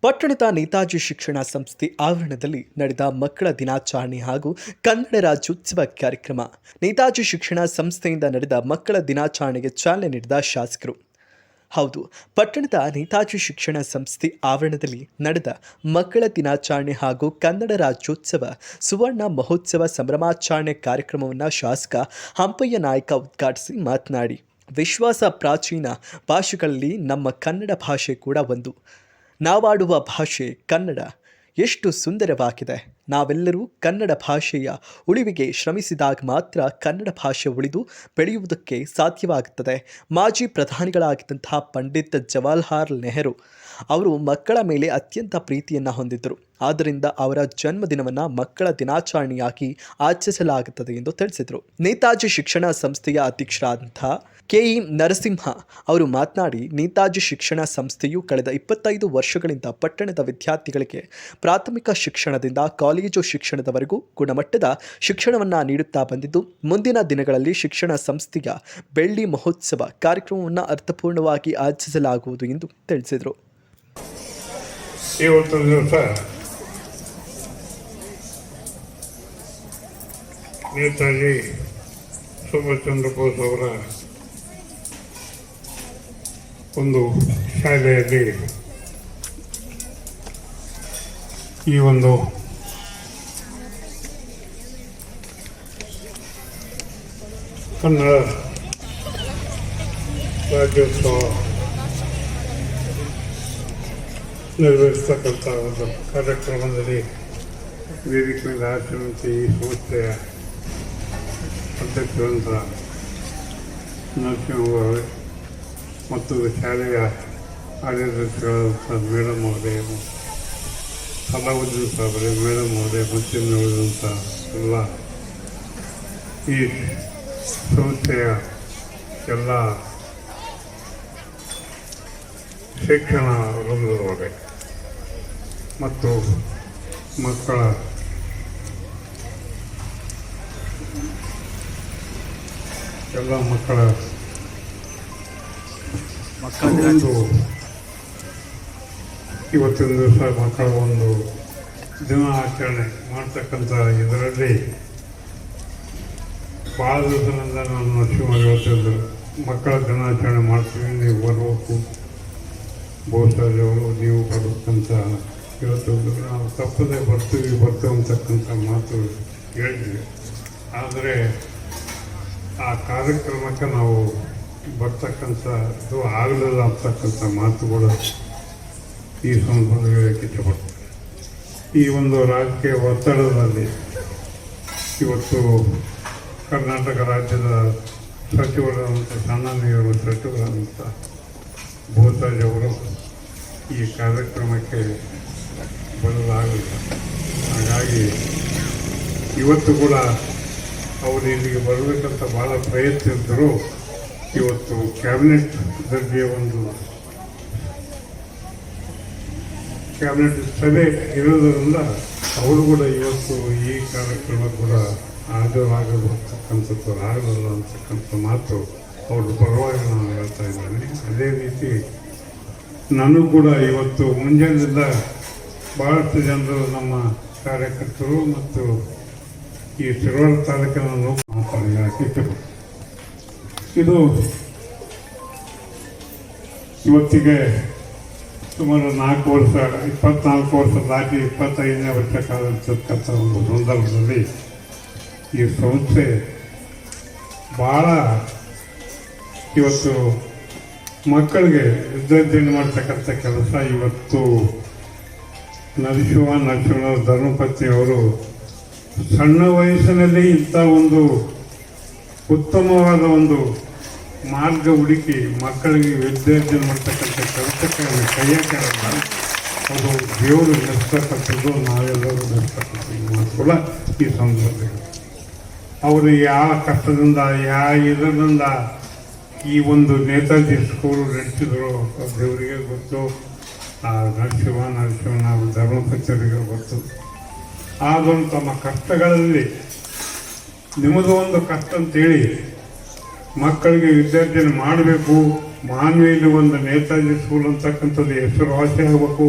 ಪಟ್ಟಣದ ನೇತಾಜಿ ಶಿಕ್ಷಣ ಸಂಸ್ಥೆ ಆವರಣದಲ್ಲಿ ನಡೆದ ಮಕ್ಕಳ ದಿನಾಚರಣೆ ಹಾಗೂ ಕನ್ನಡ ರಾಜ್ಯೋತ್ಸವ ಕಾರ್ಯಕ್ರಮ. ನೇತಾಜಿ ಶಿಕ್ಷಣ ಸಂಸ್ಥೆಯಿಂದ ನಡೆದ ಮಕ್ಕಳ ದಿನಾಚರಣೆಗೆ ಚಾಲನೆ ನೀಡಿದ ಶಾಸಕರು. ಹೌದು, ಪಟ್ಟಣದ ನೇತಾಜಿ ಶಿಕ್ಷಣ ಸಂಸ್ಥೆ ಆವರಣದಲ್ಲಿ ನಡೆದ ಮಕ್ಕಳ ದಿನಾಚರಣೆ ಹಾಗೂ ಕನ್ನಡ ರಾಜ್ಯೋತ್ಸವ ಸುವರ್ಣ ಮಹೋತ್ಸವ ಸಂಭ್ರಮಾಚರಣೆ ಕಾರ್ಯಕ್ರಮವನ್ನು ಶಾಸಕ ಹಂಪಯ್ಯ ನಾಯ್ಕ ಉದ್ಘಾಟಿಸಿ ಮಾತನಾಡಿ, ವಿಶ್ವಾಸ ಪ್ರಾಚೀನ ಭಾಷೆಗಳಲ್ಲಿ ನಮ್ಮ ಕನ್ನಡ ಭಾಷೆ ಕೂಡ ಒಂದು. ನಾವಾಡುವ ಭಾಷೆ ಕನ್ನಡ ಎಷ್ಟು ಸುಂದರವಾಗಿದೆ. ನಾವೆಲ್ಲರೂ ಕನ್ನಡ ಭಾಷೆಯ ಉಳಿವಿಗೆ ಶ್ರಮಿಸಿದಾಗ ಮಾತ್ರ ಕನ್ನಡ ಭಾಷೆ ಉಳಿದು ಬೆಳೆಯುವುದಕ್ಕೆ ಸಾಧ್ಯವಾಗುತ್ತದೆ. ಮಾಜಿ ಪ್ರಧಾನಿಗಳಾಗಿದ್ದಂತಹ ಪಂಡಿತ್ ಜವಾಹರ್ಲಾಲ್ ನೆಹರು ಅವರು ಮಕ್ಕಳ ಮೇಲೆ ಅತ್ಯಂತ ಪ್ರೀತಿಯನ್ನು ಹೊಂದಿದ್ದರು. ಆದ್ದರಿಂದ ಅವರ ಜನ್ಮದಿನವನ್ನು ಮಕ್ಕಳ ದಿನಾಚರಣೆಯಾಗಿ ಆಚರಿಸಲಾಗುತ್ತದೆ ಎಂದು ತಿಳಿಸಿದರು. ನೇತಾಜಿ ಶಿಕ್ಷಣ ಸಂಸ್ಥೆಯ ಅಧ್ಯಕ್ಷರಾದಂತಹ ಕೆಇ ನರಸಿಂಹ ಅವರು ಮಾತನಾಡಿ, ನೇತಾಜಿ ಶಿಕ್ಷಣ ಸಂಸ್ಥೆಯು ಕಳೆದ 25 ವರ್ಷಗಳಿಂದ ಪಟ್ಟಣದ ವಿದ್ಯಾರ್ಥಿಗಳಿಗೆ ಪ್ರಾಥಮಿಕ ಶಿಕ್ಷಣದಿಂದ ಕಾಲೇಜು ಶಿಕ್ಷಣದವರೆಗೂ ಗುಣಮಟ್ಟದ ಶಿಕ್ಷಣವನ್ನು ನೀಡುತ್ತಾ ಬಂದಿದ್ದು, ಮುಂದಿನ ದಿನಗಳಲ್ಲಿ ಶಿಕ್ಷಣ ಸಂಸ್ಥೆಯ ಬೆಳ್ಳಿ ಮಹೋತ್ಸವ ಕಾರ್ಯಕ್ರಮವನ್ನು ಅರ್ಥಪೂರ್ಣವಾಗಿ ಆಚರಿಸಲಾಗುವುದು ಎಂದು ತಿಳಿಸಿದರು. ಇವತ್ತು ದಿವಸ ನೇತಾಜಿ ಸುಭಾಷ್ ಚಂದ್ರ ಬೋಸ್ ಅವರ ಒಂದು ಶಾಲೆಯಲ್ಲಿ ಈ ಒಂದು ಕನ್ನಡ ರಾಜ್ಯೋತ್ಸವ ನಿರ್ವಹಿಸ್ತಕ್ಕಂಥ ಒಂದು ಕಾರ್ಯಕ್ರಮದಲ್ಲಿ ವೇದಿಕೆಯಿಂದ ಆಚರಣೆ ಈ ಸಂಸ್ಥೆಯ ಅಧ್ಯಕ್ಷರಂತ ನರಸಿಂಹ ಮತ್ತು ಶಾಲೆಯ ಆಡಳಿತಾಧಿಕಾರಿಗಳಾದಂಥ ಮೇಡಮ್ ಅವರೇ, ಅಲಾವುದ್ದೀನ್ ಸಾಹೇಬರೇ, ಮೇಡಮ್ ಅವರೇ, ಮತ್ತಿನ್ನುಳಿದಂಥ ಎಲ್ಲ ಈ ಸಂಸ್ಥೆಯ ಎಲ್ಲ ಶಿಕ್ಷಣ ವೃಂದದವರೇ ಮತ್ತು ಮಕ್ಕಳ ಒಂದು ಇವತ್ತಿನ ದಿವಸ ಮಕ್ಕಳ ಒಂದು ದಿನ ಆಚರಣೆ ಮಾಡ್ತಕ್ಕಂಥ ಇದರಲ್ಲಿ ಭಾಳ ದಿವಸದಿಂದ ನಾನು ನರಸಿಂಹ ಹೇಳ್ತಿದ್ರು, ಮಕ್ಕಳ ದಿನಾಚರಣೆ ಮಾಡ್ತೀವಿ, ನೀವು ಬರಬೇಕು, ಬಹುಶಃ ನೀವು ಬರ್ಬೇಕಂತ ಹೇಳ್ತಿದ್ರು. ನಾವು ತಪ್ಪದೇ ಬರ್ತೀವಿ ಅಂತಕ್ಕಂಥ ಮಾತು ಹೇಳಿದ್ವಿ. ಆದರೆ ಆ ಕಾರ್ಯಕ್ರಮಕ್ಕೆ ನಾವು ಬರ್ತಕ್ಕಂಥದ್ದು ಆಗಲಿಲ್ಲ ಅಂತಕ್ಕಂಥ ಮಾತುಗಳು ಈ ಸಂದರ್ಭದಲ್ಲಿ ಇಷ್ಟಪಡ್ತಾರೆ. ಈ ಒಂದು ರಾಜಕೀಯ ಒತ್ತಡದಲ್ಲಿ ಇವತ್ತು ಕರ್ನಾಟಕ ರಾಜ್ಯದ ಸಚಿವರಾದಂಥ ಸಾಮಾನ್ಯ ಸಚಿವರಾದಂಥ ಬೋಸಾಜ್ ಅವರು ಈ ಕಾರ್ಯಕ್ರಮಕ್ಕೆ ಬರಲಾಗಲಿಲ್ಲ. ಹಾಗಾಗಿ ಇವತ್ತು ಕೂಡ ಅವರು ಇಲ್ಲಿಗೆ ಬರಬೇಕಂತ ಭಾಳ ಪ್ರಯತ್ನಿಸಿದ್ರು. ಇವತ್ತು ಕ್ಯಾಬಿನೆಟ್ ದರ್ಜೆಯ ಒಂದು ಕ್ಯಾಬಿನೆಟ್ ಸಭೆ ಇರೋದರಿಂದ ಅವರು ಕೂಡ ಇವತ್ತು ಈ ಕಾರ್ಯಕ್ರಮ ಕೂಡ ಹಾಜರಾಗತಕ್ಕಂಥದ್ದು ಆಗಲ್ಲ ಅಂತಕ್ಕಂಥ ಮಾತು ಅವ್ರ ಪರವಾಗಿ ನಾನು ಹೇಳ್ತಾ ಇದ್ದೇನೆ. ಅದೇ ರೀತಿ ನಾನು ಕೂಡ ಇವತ್ತು ಮುಂಜಾನೆಯಿಂದ ಭಾಳಷ್ಟು ಜನರು ನಮ್ಮ ಕಾರ್ಯಕರ್ತರು ಮತ್ತು ಈ ಶಿರವಾರ ತಾಲೂಕಿನ ಮಾತಾಡಲಿಕ್ಕೆ ಇದು ಇವತ್ತಿಗೆ ಸುಮಾರು 24 ವರ್ಷ ದಾಟಿ 25ನೇ ವರ್ಷ ಕಾಲತಕ್ಕಂಥ ಒಂದು ಸಂದರ್ಭದಲ್ಲಿ ಈ ಸಂಸ್ಥೆ ಭಾಳ ಇವತ್ತು ಮಕ್ಕಳಿಗೆ ವಿದ್ಯಾರ್ಜನೆ ಮಾಡ್ತಕ್ಕಂಥ ಕೆಲಸ ಇವತ್ತು ನರಸಿಂಹ ಧರ್ಮಪತ್ನಿ ಅವರು ಸಣ್ಣ ವಯಸ್ಸಿನಲ್ಲಿ ಇಂಥ ಒಂದು ಉತ್ತಮವಾದ ಒಂದು ಮಾರ್ಗ ಹುಡುಕಿ ಮಕ್ಕಳಿಗೆ ವಿದ್ಯಾರ್ಜನೆ ಮಾಡ್ತಕ್ಕಂಥ ಕೆಲಸಕ್ಕೆ ಕೈಯಾಕಲ್ಲ. ಅದು ದೇವರು ನಡೆಸ್ತಕ್ಕಂಥದ್ದು, ನಾವೆಲ್ಲರೂ ನಡೆಸ್ತಕ್ಕಂಥದ್ದು ಕೂಡ ಈ ಸಂದರ್ಭದಲ್ಲಿ ಅವರು ಯಾವ ಕಷ್ಟದಿಂದ ಇದರಿಂದ ಈ ಒಂದು ನೇತಾಜಿ ಸ್ಕೂಲ್ ನಡೆಸಿದ್ರು ದೇವರಿಗೆ ಗೊತ್ತು, ನರಸಿಂಹ ಧರ್ಮಪತ್ನಿಯವರಿಗೆ ಗೊತ್ತು. ಆದರೂ ತಮ್ಮ ಕಷ್ಟಗಳಲ್ಲಿ ನಿಮ್ಮದು ಒಂದು ಕಷ್ಟ ಅಂತೇಳಿ ಮಕ್ಕಳಿಗೆ ವಿದ್ಯಾರ್ಜನೆ ಮಾಡಬೇಕು ಮಾನ್ವಿಯಲ್ಲಿ ಒಂದು ನೇತಾಜಿ ಸ್ಕೂಲ್ ಅಂತಕ್ಕಂಥದ್ದು ಹೆಸರುವಾಸಿ ಆಗಬೇಕು,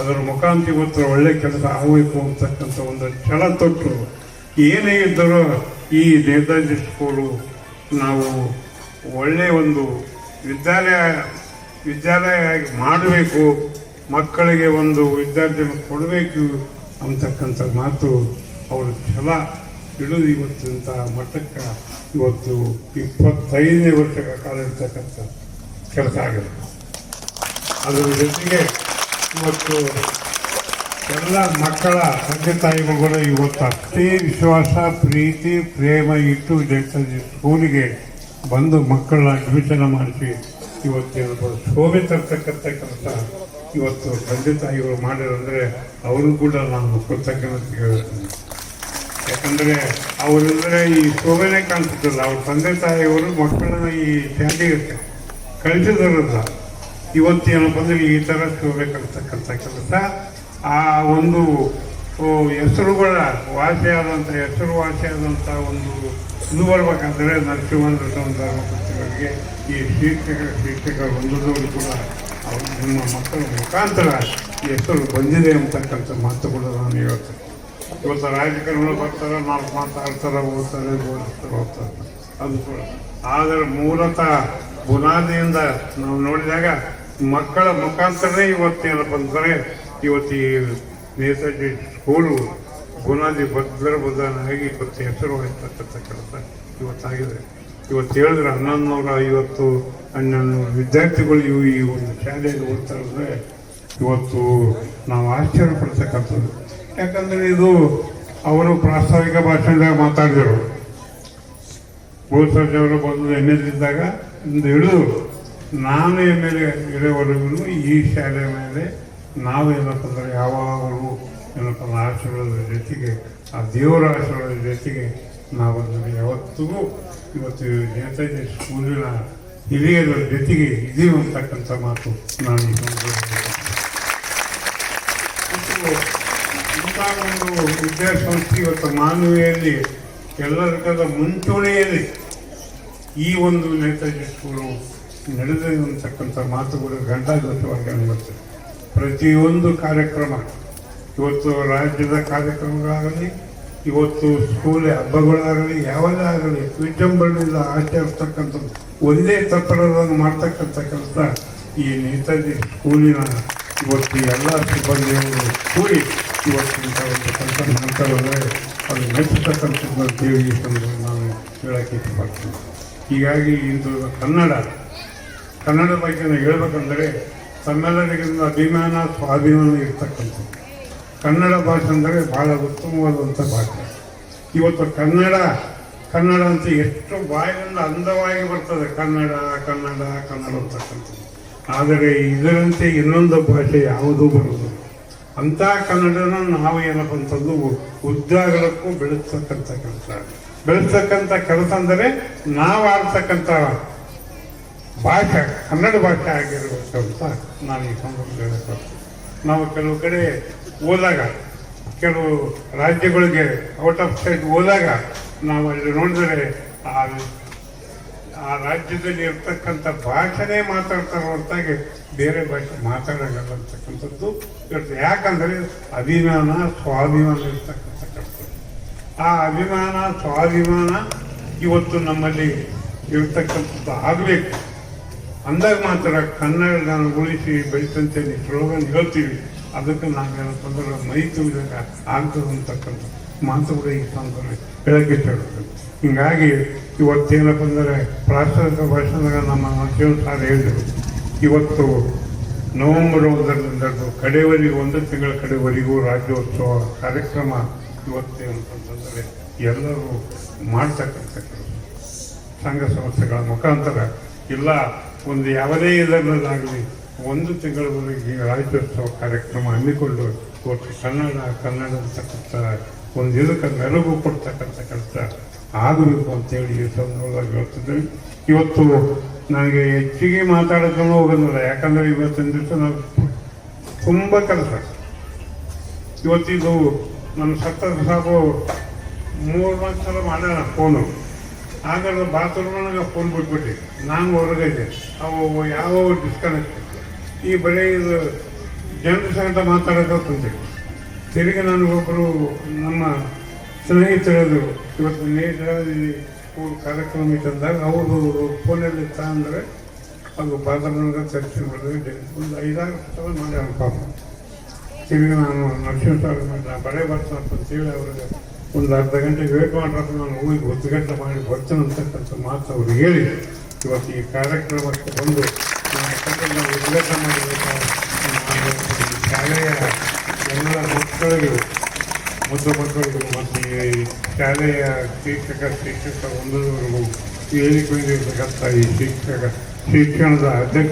ಅದರ ಮುಖಾಂತರ ಇವತ್ತು ಒಳ್ಳೆ ಕೆಲಸ ಆಗಬೇಕು ಅಂತಕ್ಕಂಥ ಒಂದು ಛಲ ತೊಟ್ಟರು. ಏನೇ ಇದ್ದರೂ ಈ ನೇತಾಜಿ ಸ್ಕೂಲು ನಾವು ಒಳ್ಳೆಯ ಒಂದು ವಿದ್ಯಾಲಯ ಮಾಡಬೇಕು, ಮಕ್ಕಳಿಗೆ ಒಂದು ವಿದ್ಯಾರ್ಥಿಯನ್ನು ಕೊಡಬೇಕು ಅಂತಕ್ಕಂಥ ಮಾತು ಅವರ ಛಲ ಹಿಡಿದು ಇವತ್ತಿಂಥ ಮಟ್ಟಕ್ಕೆ ಇವತ್ತು 25ನೇ ವರ್ಷಗಳ ಕಾಲ ಇರ್ತಕ್ಕಂಥ ಕೆಲಸ ಆಗಿದೆ. ಅದರ ಜೊತೆಗೆ ಇವತ್ತು ಎಲ್ಲ ಮಕ್ಕಳ ತಂದೆ ತಾಯಿಗಳು ಇವತ್ತು ಅಷ್ಟೇ ವಿಶ್ವಾಸ, ಪ್ರೀತಿ, ಪ್ರೇಮ ಇಟ್ಟು ನೇತಾಜಿ ಸ್ಕೂಲಿಗೆ ಬಂದು ಮಕ್ಕಳ ಅಡ್ಮಿಷನ್ ಮಾಡಿಸಿ ಇವತ್ತು ಶೋಭೆ ತರ್ತಕ್ಕಂಥ ಕೆಲಸ ಇವತ್ತು ತಂದೆ ತಾಯಿಗಳು ಮಾಡಿರಂದರೆ ಅವರು ಕೂಡ ನಾನು ಕೃತಜ್ಞತೆ ಹೇಳ್ತೀನಿ. ಯಾಕಂದರೆ ಅವರಿದ್ರೆ ಈ ಶೋಭೆನೇ ಕಾಣಿಸ್ತಿಲ್ಲ. ಅವ್ರ ತಂದೆ ತಾಯಿಯವರು ಮಕ್ಕಳನ್ನ ಈ ಶಾಲೆಗೆ ಕಳಿಸಿದ್ರಲ್ಲ, ಇವತ್ತು ಏನಪ್ಪ ಅಂದರೆ ಈ ಥರ ಶೋಭೆ ಕಲಿಸ್ತಕ್ಕಂಥ ಕೆಲಸ ಆ ಒಂದು ಹೆಸರುಗಳ ಹೆಸರುವಾಸಿಯಾದಂಥ ಒಂದು ಇದು ಬರ್ಬೇಕಾದ್ರೆ ನರಸಿಂಹರಿಗೆ ಈ ಶಿಕ್ಷಕರು ಹೊಂದಿದವರು ಕೂಡ ಅವರು ನಿಮ್ಮ ಮಕ್ಕಳ ಮುಖಾಂತರ ಈ ಹೆಸರು ಬಂದಿದೆ ಅಂತಕ್ಕಂಥ ಮಾತು ಕೂಡ ನಾನು ಹೇಳ್ತೇನೆ. ಇವತ್ತು ರಾಜಕಾರಣಿಗಳು ಬರ್ತಾರೆ, ನಾಲ್ಕು ಮಾತಾಡ್ತಾರೆ, ಓದ್ತಾರೆ, ಬೋಧಿಸ್ತಾರೆ, ಹೋಗ್ತಾರೆ, ಅದು ಕೂಡ. ಆದರೆ ಮೂಲತಃ ಬುನಾದಿಯಿಂದ ನಾವು ನೋಡಿದಾಗ ಮಕ್ಕಳ ಮುಖಾಂತರನೇ ಇವತ್ತೇನಪ್ಪ ಅಂದರೆ ಇವತ್ತು ಈ ನೇತಾಜಿ ಸ್ಕೂಲು ಬುನಾದಿ ಬದಲಾಗಿ ಇವತ್ತು ಹೆಸರು ವಹಿಸ್ತಕ್ಕಂಥ ಕೆಲಸ ಇವತ್ತಾಗಿದೆ. ಇವತ್ತು ಹೇಳಿದ್ರೆ 1150 ವಿದ್ಯಾರ್ಥಿಗಳು ಈ ಒಂದು ಶಾಲೆಯಲ್ಲಿ ಓದ್ತಾರೆ ಅಂದರೆ ಇವತ್ತು ನಾವು ಆಶ್ಚರ್ಯ ಪಡ್ತಕ್ಕಂಥದ್ದು. ಯಾಕಂದರೆ ಇದು ಅವರು ಪ್ರಾಸ್ತಾವಿಕ ಭಾಷಣದಾಗ ಮಾತಾಡಿದರು. ಗೋಸರ್ಜವರು ಬಂದು ಎಮ್ಮೆಲಿದ್ದಾಗ ಇಂದು ಹಿಡಿದು ನಾನು ಎಮ್ಮೆಲೆ ಇರೋವರೆಗೂ ಈ ಶಾಲೆ ಮೇಲೆ ನಾವು ಏನಪ್ಪ ಅಂದರೆ ಯಾವಾಗಲೂ ಏನಪ್ಪ ಆಶೀರ್ವಾದದ ಜೊತೆಗೆ, ಆ ದೇವರ ಆಶೀರ್ವಾದದ ಜೊತೆಗೆ ನಾವು ಅದನ್ನು ಯಾವತ್ತಿಗೂ ಇವತ್ತು ನೇತಾಜಿ ಸ್ಕೂಲಿನ ಹಿರಿಯರ ಜೊತೆಗೆ ಇದೀವಿ ಅಂತಕ್ಕಂಥ ಮಾತು ನಾನು ಈ ಇಂಥ ಒಂದು ವಿದ್ಯಾಸಂಸ್ಥೆ ಇವತ್ತು ಮಾನವೀಯಲ್ಲಿ ಎಲ್ಲರಿಗಿಂತ ಮುಂಚೂಣಿಯಲ್ಲಿ ಈ ಒಂದು ನೇತಾಜಿ ಸ್ಕೂಲು ನಡೆದಿದೆ ಅಂತಕ್ಕಂಥ ಮಾತುಗಳು ಘಂಟಾಘೋಷವಾಗಿ ಅನಿಸುತ್ತೆ. ಪ್ರತಿಯೊಂದು ಕಾರ್ಯಕ್ರಮ ಇವತ್ತು ರಾಜ್ಯದ ಕಾರ್ಯಕ್ರಮಗಳಾಗಲಿ, ಇವತ್ತು ಸ್ಕೂಲ್ ಹಬ್ಬಗಳಾಗಲಿ, ಯಾವುದೇ ಆಗಲಿ ವಿಜೃಂಭಣೆಯಿಂದ ಆಚರಿಸ್ತಕ್ಕಂಥದ್ದು ಒಂದೇ ತಪ್ಪರದಂಗೆ ಮಾಡ್ತಕ್ಕಂಥ ಕೆಲಸ ಈ ನೇತಾಜಿ ಸ್ಕೂಲಿನ ಇವತ್ತು ಎಲ್ಲ ಸಿಬ್ಬಂದಿಗಳು ಕೂಡಿ ಇವತ್ತಿನ ಒಂದು ಕೆಲಸ ಮಾಡ್ತಾರೆ. ಅದು ಮೆಚ್ಚತಕ್ಕಂಥದ್ದು ಅಂತೇಳಿ ನಾನು ಹೇಳೋಕ್ಕೆ ಇಷ್ಟಪಡ್ತೀನಿ. ಹೀಗಾಗಿ ಇದು ಕನ್ನಡ ಬಗ್ಗೆ ಹೇಳ್ಬೇಕಂದ್ರೆ ತಮ್ಮೆಲ್ಲರಿಗಿಂತ ಅಭಿಮಾನ, ಸ್ವಾಭಿಮಾನ ಇರ್ತಕ್ಕಂಥದ್ದು. ಕನ್ನಡ ಭಾಷೆ ಅಂದರೆ ಭಾಳ ಉತ್ತಮವಾದಂಥ ಭಾಷೆ. ಇವತ್ತು ಕನ್ನಡ ಅಂತ ಎಷ್ಟು ಬಾಯಿನಿಂದ ಅಂದವಾಗಿ ಬರ್ತದೆ, ಕನ್ನಡ ಅಂತಕ್ಕಂಥದ್ದು. ಆದರೆ ಇದರಂತೆ ಇನ್ನೊಂದು ಭಾಷೆ ಯಾವುದೂ ಬರೋದು. ಅಂಥ ಕನ್ನಡನ ನಾವು ಏನಪ್ಪ ಅಂತಂದು ಉದ್ದಾಗಲಕ್ಕೂ ಬೆಳೆಸ್ತಕ್ಕಂಥ ಕೆಲಸ ಅಂದರೆ ನಾವು ಆಡ್ತಕ್ಕಂಥ ಭಾಷೆ ಕನ್ನಡ ಭಾಷೆ ಆಗಿರಬೇಕು ಅಂತ ನಾನು ಈ ಸಂದರ್ಭದಲ್ಲಿ ಹೇಳಬೇಕು. ನಾವು ಕೆಲವು ಕಡೆ ಹೋದಾಗ, ಕೆಲವು ರಾಜ್ಯಗಳಿಗೆ ಔಟ್ ಆಫ್ ಸ್ಟೇಟ್ ಹೋದಾಗ ನಾವು ಅಲ್ಲಿ ನೋಡಿದರೆ ಆ ರಾಜ್ಯದಲ್ಲಿ ಇರ್ತಕ್ಕಂಥ ಭಾಷೆನೇ ಮಾತಾಡ್ತಾರೆ ಹೊರತಾಗಿ ಬೇರೆ ಭಾಷೆ ಮಾತಾಡೋಲ್ಲ ಅಂತಕ್ಕಂಥದ್ದು ಇರುತ್ತೆ. ಯಾಕಂದರೆ ಅಭಿಮಾನ, ಸ್ವಾಭಿಮಾನ ಇರ್ತಕ್ಕಂಥ ಕೆಲಸ. ಆ ಅಭಿಮಾನ, ಸ್ವಾಭಿಮಾನ ಇವತ್ತು ನಮ್ಮಲ್ಲಿ ಇರ್ತಕ್ಕಂಥದ್ದು ಆಗಬೇಕು. ಅಂದಾಗ ಮಾತ್ರ ಕನ್ನಡ ನಾನು ಉಳಿಸಿ ಬೆಳೆಸಂತೆ ಸ್ಲೋಗನ್ ಹೇಳ್ತೀವಿ. ಅದಕ್ಕೆ ನಾವೇನಪ್ಪ ಅಂದ್ರೆ ಮೈ ತುಂಬಿದಾಗ ಆಗ್ತದೆ ಅಂತಕ್ಕಂಥ ಮಾತುಗಳು ಈ ಸಂದರ್ಭ ಹೇಳಕ್ಕೆ ಇಷ್ಟಪಡ್ತೇವೆ. ಹೀಗಾಗಿ ಇವತ್ತೇನಪ್ಪ ಅಂದರೆ ಪ್ರಾಸ್ತಾವಿಕ ಭಾಷಣದಾಗ ನಮ್ಮ ಜೀವನ ಸಾಲ ಹೇಳಿದರು. ಇವತ್ತು ನವೆಂಬರ್ 1ರಿಂದ ಕಡೆವರೆಗೂ 1 ತಿಂಗಳ ಕಡೆವರೆಗೂ ರಾಜ್ಯೋತ್ಸವ ಕಾರ್ಯಕ್ರಮ ಇವತ್ತೇನಂತಂದರೆ ಎಲ್ಲರೂ ಮಾಡ್ತಕ್ಕಂಥ ಸಂಘ ಸಂಸ್ಥೆಗಳ ಮುಖಾಂತರ ಇಲ್ಲ ಒಂದು ಯಾವುದೇ ಇದರಲ್ಲಾಗಲಿ 1 ತಿಂಗಳವರೆಗೆ ರಾಜ್ಯೋತ್ಸವ ಕಾರ್ಯಕ್ರಮ ಹಮ್ಮಿಕೊಂಡು ಇವತ್ತು ಕನ್ನಡ ಅಂತಕ್ಕಂಥ ಒಂದು ಇದಕ್ಕೆ ಮೆರುಗು ಕೊಡ್ತಕ್ಕಂಥ ಕೆಲಸ ಆಗಬೇಕು ಅಂತೇಳಿ ಈ ಸಂದರ್ಭದಲ್ಲಿ ಹೇಳ್ತಿದ್ವಿ. ಇವತ್ತು ನನಗೆ ಹೆಚ್ಚಿಗೆ ಮಾತಾಡೋದನ್ನು ಹೋಗೋದಿಲ್ಲ. ಯಾಕಂದರೆ ಇವತ್ತಿನ ದಿವಸ ನಾವು ತುಂಬ ಕೆಲಸ. ಇವತ್ತಿದು ನಮ್ಮ ಸತ್ತ ಸಾಬು 3-4 ಸಲ ಮಾಡೋಣ ಫೋನು. ಆಗ ಬಾತ್ರೂಮ್ನಾಗ ಫೋನ್ ಬಿಟ್ಬಿಟ್ಟು ನಾನು ಹೊರಗೈತೆ ಅವು ಯಾವ ಡಿಸ್ಕನೆಕ್ಟ್ ಈ ಬರೀ ಇದು ಜನರ ಸಂಗಟ ಮಾತಾಡೋಕೆ ಕುಂತೆ ತಿರುಗಿ ನನಗೊಬ್ಬರು ನಮ್ಮ ಸ್ನೇಹಿತರದು ಇವತ್ತು ನೇರವಾಗಿ ಕಾರ್ಯಕ್ರಮ ಇಟ್ಟಂದಾಗ ಅವರು ಫೋನಲ್ಲಿ ಅಂದರೆ ಅದು ಬಾತ್ರೂಮ್ನಾಗ ಚರ್ಚೆ ಮಾಡಿದ್ರೆ ಒಂದು 5-6 ಸಲ ಮಾಡ್ಯಾರ ಪಾಪ. ತಿರುಗಿ ನಾನು ನರಸಿಂಹ ಬರೇ ಬರ್ತಾನಪ್ಪ ಅಂತೇಳಿ ಅವ್ರಿಗೆ ಒಂದು ಅರ್ಧ ಗಂಟೆ ವೇಟ್ ಮಾಡ್ರಪ್ಪ ನಾನು ಹೋಗಿ ಉದ್ಘಾಟನೆ ಮಾಡಿ ಬರ್ತೀನಿ ಅಂತಕ್ಕಂಥ ಮಾತು ಅವ್ರು ಹೇಳಿ ಇವತ್ತು ಈ ಕಾರ್ಯಕ್ರಮಕ್ಕೆ ಬಂದು ನಾವು ಉದ್ಘಾಟನೆ ಮಾಡಿದಾಗ ಶಾಲೆಯ ಎಲ್ಲ ಮಕ್ಕಳಿಗೂ ಮುದ್ದು ಮಕ್ಕಳಿಗೂ ಮತ್ತು ಈ ಶಾಲೆಯ ಶಿಕ್ಷಕ ಒಂದರವರೆಗೂ ಹೇಳಿಕೊಂಡಿರ್ತಕ್ಕಂಥ ಈ ಶಿಕ್ಷಣದ ಅಧ್ಯಕ್ಷ